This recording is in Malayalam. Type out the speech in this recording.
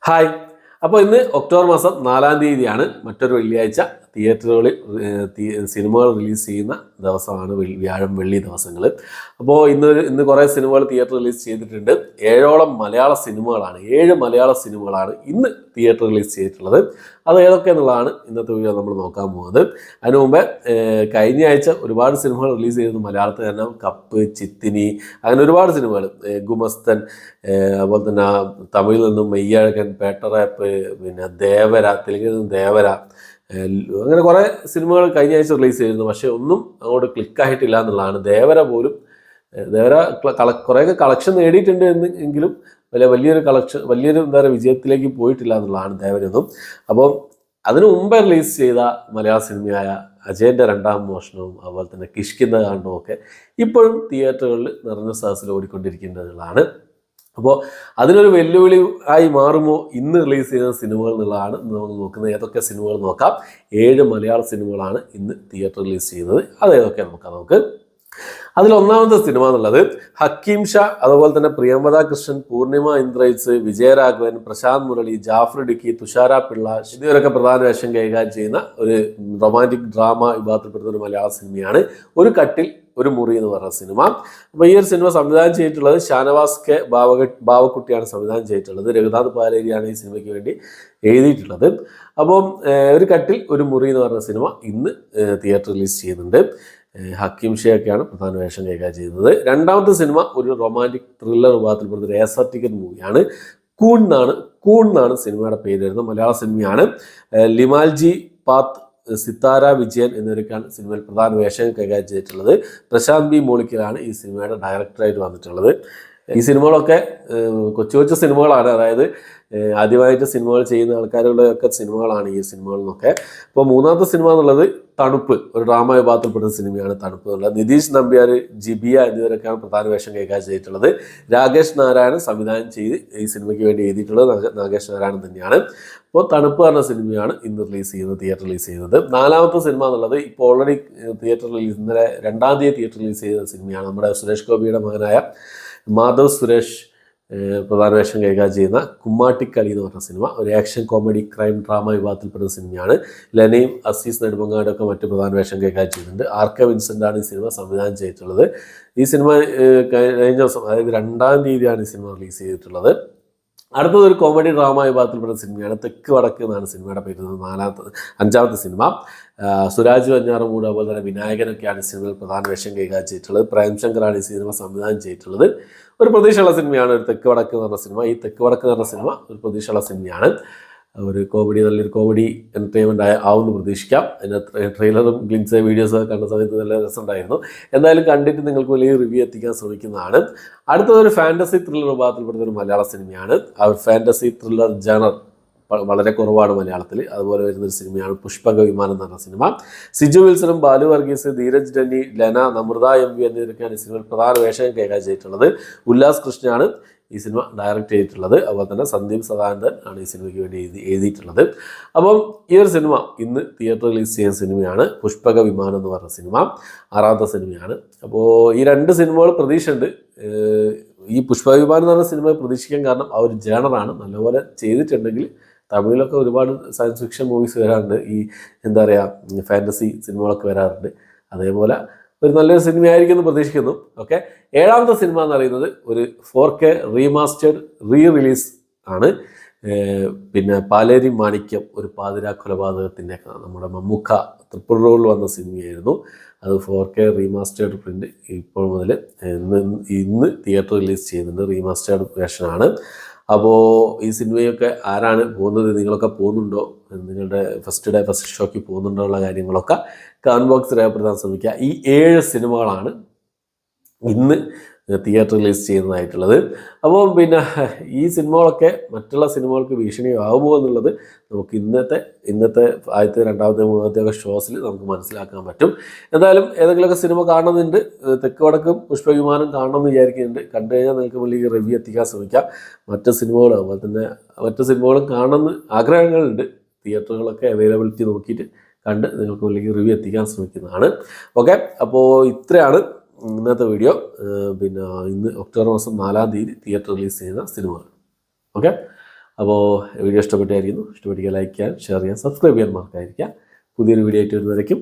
ഹായ്. അപ്പോൾ ഇന്ന് ഒക്ടോബർ മാസം 4-ാം തീയതിയാണ്. മറ്റൊരു വെള്ളിയാഴ്ച തിയേറ്ററുകളിൽ സിനിമകൾ റിലീസ് ചെയ്യുന്ന ദിവസമാണ് വ്യാഴം വെള്ളി ദിവസങ്ങൾ. അപ്പോൾ ഇന്ന് കുറേ സിനിമകൾ തിയേറ്റർ റിലീസ് ചെയ്തിട്ടുണ്ട്. 7ഓളം മലയാള സിനിമകളാണ് 7 മലയാള സിനിമകളാണ് ഇന്ന് തിയേറ്റർ റിലീസ് ചെയ്തിട്ടുള്ളത്. അത് ഏതൊക്കെ എന്നുള്ളതാണ് ഇന്നത്തെ വീഡിയോ നമ്മൾ നോക്കാൻ പോകുന്നത്. അതിനു മുമ്പേ കഴിഞ്ഞ ആഴ്ച ഒരുപാട് സിനിമകൾ റിലീസ് ചെയ്തിരുന്നു മലയാളത്തിൽ തന്നെ. കപ്പ്, ചിത്തിനി, അങ്ങനെ ഒരുപാട് സിനിമകൾ, ഗുമസ്തൻ, അതുപോലെ തന്നെ തമിഴിൽ നിന്നും മെയ്യഴകൻ, പേട്ടറാപ്പ്, പിന്നെ ദേവര, തെലുങ്കിൽ നിന്നും ദേവര, അങ്ങനെ കുറേ സിനിമകൾ കഴിഞ്ഞ ആഴ്ച റിലീസ് ചെയ്തിരുന്നു. പക്ഷേ ഒന്നും അങ്ങോട്ട് ക്ലിക്കായിട്ടില്ല എന്നുള്ളതാണ്. ദേവര കുറേയൊക്കെ കളക്ഷൻ നേടിയിട്ടുണ്ട് എങ്കിലും വലിയൊരു എന്താ പറയുക വിജയത്തിലേക്ക് പോയിട്ടില്ല എന്നുള്ളതാണ് ദേവരൊന്നും. അപ്പോൾ അതിനു മുമ്പേ റിലീസ് ചെയ്ത മലയാള സിനിമയായ അജയൻ്റെ 2-ാം മോഷണവും അതുപോലെ തന്നെ കിഷ്കിന്ധ കാണ്ഡവും ഒക്കെ ഇപ്പോഴും തിയേറ്ററുകളിൽ നിറഞ്ഞ സദസ്സിൽ ഓടിക്കൊണ്ടിരിക്കേണ്ടതുള്ളതാണ്. അപ്പോൾ അതിനൊരു വെല്ലുവിളി ആയി മാറുമോ ഇന്ന് റിലീസ് ചെയ്യുന്ന സിനിമകൾ എന്നുള്ളതാണ് നമ്മൾ നോക്കുന്നത്. ഏതൊക്കെ സിനിമകൾ നോക്കാം. 7 മലയാള സിനിമകളാണ് ഇന്ന് തിയേറ്റർ റിലീസ് ചെയ്യുന്നത്. അത് ഏതൊക്കെ നമുക്ക് അതിലൊന്നാമത്തെ സിനിമ എന്നുള്ളത് ഹക്കീം ഷാ, അതുപോലെ തന്നെ പ്രിയംവദ കൃഷ്ണൻ, പൂർണിമ ഇന്ദ്രജിത്ത്, വിജയരാഘവൻ, പ്രശാന്ത് മുരളി, ജാഫർ ഇടുക്കി, തുഷാര പിള്ള എന്നിവരൊക്കെ പ്രധാന വേഷം കൈകാര്യം ചെയ്യുന്ന ഒരു റൊമാൻറ്റിക് ഡ്രാമ വിഭാഗത്തിൽപ്പെടുന്ന ഒരു മലയാള സിനിമയാണ് ഒരു കട്ടിൽ ഒരു മുറി എന്ന് പറഞ്ഞ സിനിമ. അപ്പോൾ ഈ ഒരു സിനിമ സംവിധാനം ചെയ്തിട്ടുള്ളത് ഷാനവാസ് കെ ബാവക്കുട്ടിയാണ് സംവിധാനം ചെയ്തിട്ടുള്ളത്. രഘുനാഥ് പാലേരിയാണ് ഈ സിനിമയ്ക്ക് വേണ്ടി എഴുതിയിട്ടുള്ളത്. അപ്പം ഒരു കട്ടിൽ ഒരു മുറി എന്ന് പറഞ്ഞ സിനിമ ഇന്ന് തിയേറ്റർ റിലീസ് ചെയ്യുന്നുണ്ട്. ഹക്കീം ഷെയൊക്കെയാണ് പ്രധാന വേഷം കൈകാര്യം ചെയ്യുന്നത്. രണ്ടാമത്തെ സിനിമ ഒരു റൊമാൻറ്റിക് ത്രില്ലർ വിഭാഗത്തിൽപ്പെടുന്ന ഒരു എയർ സർട്ടിഫിക്കറ്റ് മൂവിയാണ്. കൂൺ എന്നാണ് സിനിമയുടെ പേര് വരുന്നത്. മലയാള സിനിമയാണ്. ലിമാൽജി പാത്ത്, സിത്താര വിജയൻ എന്നിവരൊക്കെയാണ് സിനിമയിൽ പ്രധാന വേഷം കൈകാര്യം ചെയ്തിട്ടുള്ളത്. പ്രശാന്ത് ബി മോളിക്കലാണ് ഈ സിനിമയുടെ ഡയറക്ടറായിട്ട് വന്നിട്ടുള്ളത്. ഈ സിനിമകളൊക്കെ കൊച്ചു സിനിമകളാണ്. അതായത് ആദ്യമായിട്ട് സിനിമകൾ ചെയ്യുന്ന ആൾക്കാരുടെയൊക്കെ സിനിമകളാണ് ഈ സിനിമകളിൽ നിന്നൊക്കെ. അപ്പോൾ മൂന്നാമത്തെ സിനിമ എന്നുള്ളത് തണുപ്പ്, ഒരു ഡ്രാമ വിഭാഗത്തിൽപ്പെടുന്ന സിനിമയാണ് തണുപ്പ് എന്നുള്ളത്. നിതീഷ് നമ്പ്യാർ, ജിബിയ എന്നിവരൊക്കെയാണ് പ്രധാന വേഷം കൈകാര്യം ചെയ്തിട്ടുള്ളത്. രാകേഷ് നാരായണൻ സംവിധാനം ചെയ്ത് ഈ സിനിമയ്ക്ക് വേണ്ടി എഴുതിയിട്ടുള്ളത് നാഗേഷ് നാരായണൻ തന്നെയാണ്. അപ്പോൾ തണുപ്പ് പറഞ്ഞ സിനിമയാണ് ഇന്ന് തിയേറ്റർ റിലീസ് ചെയ്യുന്നത്. നാലാമത്തെ സിനിമ എന്നുള്ളത് ഇപ്പോൾ ഓൾറെഡി ഇന്നലെ 2-ാം തീയതി തിയേറ്റർ റിലീസ് ചെയ്ത സിനിമയാണ്. നമ്മുടെ സുരേഷ് ഗോപിയുടെ മകനായ മാധവ് സുരേഷ് പ്രധാന വേഷം കൈകാര്യം ചെയ്യുന്ന കുമ്മാട്ടിക്കളി എന്ന് പറഞ്ഞ സിനിമ. ഒരു ആക്ഷൻ കോമഡി ക്രൈം ഡ്രാമ വിഭാഗത്തിൽപ്പെടുന്ന സിനിമയാണ്. ലനയും അസീസ് നെടുമങ്ങാടൊക്കെ മറ്റ് പ്രധാന വേഷം കൈകാര്യം ചെയ്യുന്നുണ്ട്. ആർ.കെ. വിൻസെൻ്റാണ് ഈ സിനിമ സംവിധാനം ചെയ്തിട്ടുള്ളത്. ഈ സിനിമ കഴിഞ്ഞ ദിവസം, അതായത് 2-ാം തീയതിയാണ് ഈ സിനിമ റിലീസ് ചെയ്തിട്ടുള്ളത്. അടുത്തതൊരു കോമഡി ഡ്രാമ വിഭാഗത്തിൽപ്പെടുന്ന സിനിമയാണ്. തെക്ക് വടക്ക് എന്നാണ് സിനിമയുടെ പേര്. 5-ാമത്തെ സിനിമ. സുരാജ് വെഞ്ഞാറമൂട്, അതുപോലെ തന്നെ വിനായകനൊക്കെയാണ് ഈ സിനിമയിൽ പ്രധാന വേഷം കൈകാര്യം ചെയ്തിട്ടുള്ളത്. പ്രേംശങ്കറാണ് ഈ സിനിമ സംവിധാനം ചെയ്തിട്ടുള്ളത്. ഒരു പ്രതീക്ഷയുള്ള സിനിമയാണ് ഒരു തെക്ക് വടക്ക് എന്ന് പറഞ്ഞ സിനിമ. ഈ തെക്ക് വടക്ക് എന്ന് പറഞ്ഞ സിനിമ ഒരു പ്രതീക്ഷയുള്ള സിനിമയാണ്. നല്ലൊരു കോമഡി എൻ്റർടൈൻമെൻ്റ് ആവുമെന്ന് പ്രതീക്ഷിക്കാം. അതിൻ്റെ ട്രെയിലറും ഗ്ലിംസ് വീഡിയോസൊക്കെ കണ്ട സമയത്ത് നല്ല രസമുണ്ടായിരുന്നു. എന്തായാലും കണ്ടിട്ട് നിങ്ങൾക്ക് വലിയ റിവ്യൂ എത്തിക്കാൻ ശ്രമിക്കുന്നതാണ്. അടുത്തതൊരു ഫാൻറ്റസി ത്രില്ലർ വിഭാഗത്തിൽപ്പെടുന്ന ഒരു മലയാള സിനിമയാണ്. ആ ഫാൻറ്റസി ത്രില്ലർ ജനർ വളരെ കുറവാണ് മലയാളത്തിൽ. അതുപോലെ വരുന്നൊരു സിനിമയാണ് പുഷ്പക വിമാനം എന്ന് പറഞ്ഞ സിനിമ. സിജു വിൽസണും ബാലു വർഗീസ്, ധീരജ് ഡന്നി, ലെന, നമ്രത എം വി എന്നിവരൊക്കെയാണ് ഈ സിനിമയിൽ പ്രധാന വേഷം കൈകാര്യം ചെയ്തിട്ടുള്ളത്. ഉല്ലാസ് കൃഷ്ണയാണ് ഈ സിനിമ ഡയറക്റ്റ് ചെയ്തിട്ടുള്ളത്. അതുപോലെ തന്നെ സന്ദീപ് സദാനന്ദൻ ആണ് ഈ സിനിമയ്ക്ക് വേണ്ടി എഴുതിയിട്ടുള്ളത്. അപ്പം ഈ ഒരു സിനിമ ഇന്ന് തിയേറ്റർ റിലീസ് ചെയ്യുന്ന സിനിമയാണ് പുഷ്പക വിമാനം എന്ന് പറഞ്ഞ സിനിമ. 6-ാമത്തെ സിനിമയാണ്. അപ്പോൾ ഈ 2 സിനിമകൾ പ്രതീക്ഷയുണ്ട്. ഈ പുഷ്പക വിമാനം എന്ന് പറഞ്ഞ സിനിമ പ്രതീക്ഷിക്കാൻ കാരണം ആ ഒരു ജേണറാണ്. നല്ലപോലെ ചെയ്തിട്ടുണ്ടെങ്കിൽ തമിഴിലൊക്കെ ഒരുപാട് സയൻസ് ഫിക്ഷൻ മൂവീസ് വരാറുണ്ട്. ഈ എന്താ പറയുക ഫാൻറ്റസി സിനിമകളൊക്കെ വരാറുണ്ട്. അതേപോലെ ഒരു നല്ലൊരു സിനിമയായിരിക്കും എന്ന് പ്രതീക്ഷിക്കുന്നു. ഓക്കെ. 7-ാമത്തെ സിനിമ എന്ന് പറയുന്നത് ഒരു 4K റീമാസ്റ്റേഡ് റിലീസ് ആണ്. പിന്നെ പാലേരി മാണിക്യം, ഒരു പാതിരാ കൊലപാതകത്തിൻ്റെ നമ്മുടെ മമ്മൂക്ക ട്രിപ്പിൾ റോളിൽ വന്ന സിനിമയായിരുന്നു. അത് 4K റീമാസ്റ്റേഡ് പ്രിൻ്റ് ഇപ്പോൾ മുതൽ ഇന്ന് തിയേറ്റർ റിലീസ് ചെയ്യുന്നുണ്ട്. റീമാസ്റ്റേഡ് വേർഷനാണ്. അപ്പോൾ ഈ സിനിമയൊക്കെ ആരാണ് പോകുന്നത്, നിങ്ങളൊക്കെ പോകുന്നുണ്ടോ, നിങ്ങളുടെ ഫസ്റ്റ് ഷോയ്ക്ക് പോകുന്നുണ്ടോ ഉള്ള കാര്യങ്ങളൊക്കെ കമൻറ്റ് ബോക്സിൽ രേഖപ്പെടുത്താൻ ശ്രമിക്കുക. ഈ 7 സിനിമകളാണ് ഇന്ന് തിയേറ്റർ റിലീസ് ചെയ്യുന്നതായിട്ടുള്ളത്. അപ്പോൾ പിന്നെ ഈ സിനിമകളൊക്കെ മറ്റുള്ള സിനിമകൾക്ക് ഭീഷണിയാകുമോ എന്നുള്ളത് നമുക്ക് ഇന്നത്തെ ആദ്യത്തെ 2-ാമത്തെ 3-ാമത്തെ ഷോസിൽ നമുക്ക് മനസ്സിലാക്കാൻ പറ്റും. എന്തായാലും ഏതെങ്കിലുമൊക്കെ സിനിമ കാണുന്നുണ്ട്, തെക്ക് വടക്കും പുഷ്പവിമാനം കാണണമെന്ന് വിചാരിക്കുന്നുണ്ട്. കണ്ടു കഴിഞ്ഞാൽ നിങ്ങൾക്ക് വലിയ റിവ്യൂ എത്തിക്കാൻ ശ്രമിക്കാം. മറ്റു സിനിമകളും കാണണമെന്ന് ആഗ്രഹങ്ങളുണ്ട്. തിയേറ്ററുകളൊക്കെ അവൈലബിലിറ്റി നോക്കിയിട്ട് കണ്ട് നിങ്ങൾക്ക് വലിയ റിവ്യൂ എത്തിക്കാൻ ശ്രമിക്കുന്നതാണ്. ഓക്കെ. അപ്പോൾ ഇത്രയാണ് ഇന്നത്തെ വീഡിയോ. പിന്നെ ഇന്ന് ഒക്ടോബർ മാസം 4-ാം തീയതി തിയേറ്റർ റിലീസ് ചെയ്യുന്ന സിനിമകൾ. ഓക്കെ. അപ്പോൾ വീഡിയോ ഇഷ്ടപ്പെട്ടായിരിക്കുന്നു. ഇഷ്ടപ്പെട്ടിരിക്കുക, ലൈക്ക് ചെയ്യാൻ, ഷെയർ ചെയ്യാൻ, സബ്സ്ക്രൈബ് ചെയ്യാൻ മറക്കാതിരിക്കുക. പുതിയൊരു വീഡിയോ ആയിട്ട് വരുന്നതായിരിക്കും.